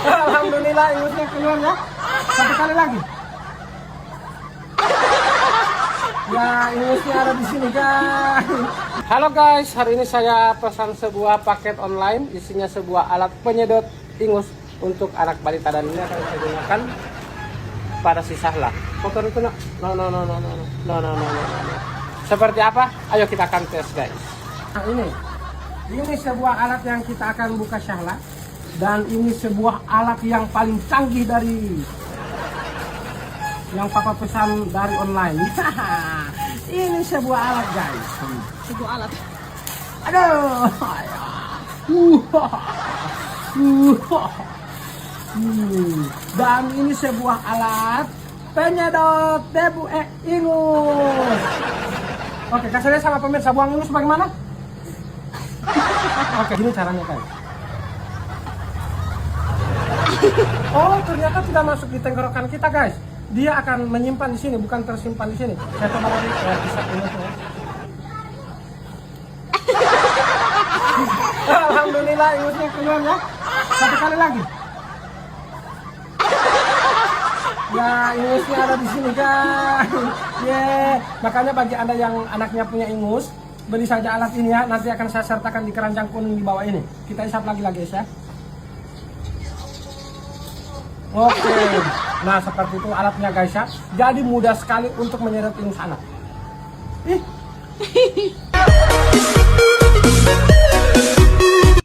Alhamdulillah ingusnya keluar ya. Satu kali lagi. Ya, ingusnya ada di sini guys. Halo guys, hari ini saya pesan sebuah paket online. Isinya sebuah alat penyedot ingus untuk anak balita, dan ini akan saya gunakan pada si Sahla. Motor itu no. Seperti apa? Ayo kita akan tes guys. Nah, ini sebuah alat yang kita akan buka Sahla, dan ini sebuah alat yang paling canggih dari yang papa pesan dari online. Ini sebuah alat guys. Sebuah alat. Aduh. Dan ini sebuah alat penyedot debu ingus. Oke, kasih lihat sama pemirsa buang ingus bagaimana? Oke, ini caranya guys. Oh, ternyata tidak masuk di tenggorokan kita guys. Dia akan menyimpan di sini, bukan tersimpan di sini. Saya coba lagi, bisa ingusnya. Alhamdulillah ingusnya keluar ya. Satu kali lagi. Ya, ingusnya ada di sini guys. Makanya bagi Anda yang anaknya punya ingus, beli saja alat ini ya. Nanti akan saya sertakan di keranjang kuning di bawah ini. Kita isap lagi guys ya. Oke, nah seperti itu alatnya guys ya. Jadi mudah sekali untuk menyedot ingus anak. Ih.